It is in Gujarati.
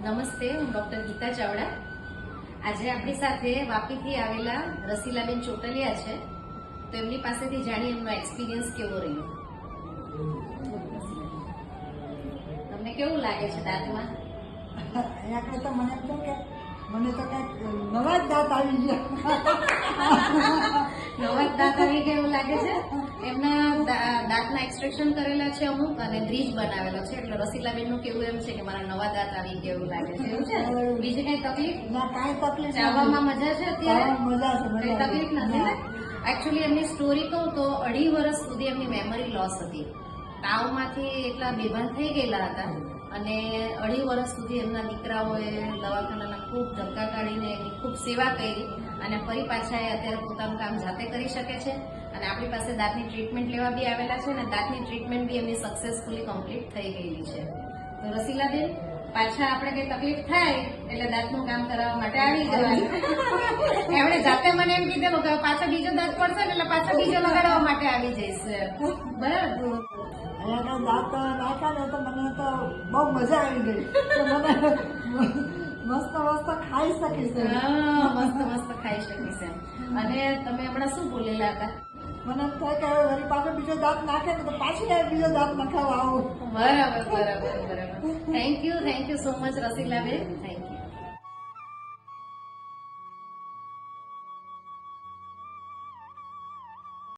નમસ્તે, હું ડોક્ટર ગીતા ચાવડા. આજે આપણી સાથે વાપીથી આવેલા રસીલાબેન ચોટલિયા છે, તો એમની પાસેથી જાણીએ એમનો એક્સપિરિયન્સ કેવો રહ્યો. તમને કેવું લાગે છે દાંતમાં? અહીંયા કરતા મને એમ થયું કે મને તો કંઈક નવા જ દાંત આવી ગયા. નવા જ દાંત આવી ગયા એવું લાગે છે. એમના દાંતના એક્સટ્રેક્શન કરેલા છે અમુક અને બ્રિજ બનાવેલો છે, એટલે રસીલાબેન નું કેવું એમ છે કે મારા નવા દાંત આવી ગયા એવું લાગે છે. એવું છે? બીજી કઈ તકલીફ? ના, કાંઈ તકલીફ ચાવવામાં મજા છે અત્યારે? મજા છે, કઈ મજા તકલીફ નથી ને? એકચ્યુઅલી એમની સ્ટોરી કહું તો 2.5 વર્ષ સુધી એમની મેમરી લોસ હતી. તાવમાંથી એટલા બેભાન થઈ ગયેલા હતા અને 2.5 વર્ષ સુધી એમના દીકરાઓએ દવાખાનાના ખૂબ ધક્કા કાઢીને એની ખૂબ સેવા કરી અને ફરી પાછા એ અત્યારે પોતાનું કામ જાતે કરી શકે છે. અને આપણી પાસે દાંતની ટ્રીટમેન્ટ લેવા બી આવેલા છે અને દાંતની ટ્રીટમેન્ટ બી એમની સક્સેસફુલી કમ્પ્લીટ થઈ ગયેલી છે. તો રસીલાબેન, પાછા આપણે કઈ તકલીફ થાય એટલે દાંતનું કામ કરાવવા માટે આવી જવાનું. એમણે જાતે મને એમ કીધેલું કે પાછા બીજો દાંત પડશે ને એટલે પાછા બીજો લગાડવા માટે આવી જઈશ. બરાબર. અહીંયા દાંત નાખ્યા ને તો મને તો બહુ મજા આવી ગઈ કે મને મસ્ત મસ્ત ખાઈ શકીશ. હા, મસ્ત મસ્ત ખાઈ શકીશ એમ. અને તમે હમણાં શું બોલેલા હતા? મને એમ થાય કે હવે વળી પાછો બીજો દાંત નાખે ને તો પાછી બીજો દાંત નખાવા આવું. બરાબર બરાબર બરાબર. Thank you so much રસીલાબેન. Thank you.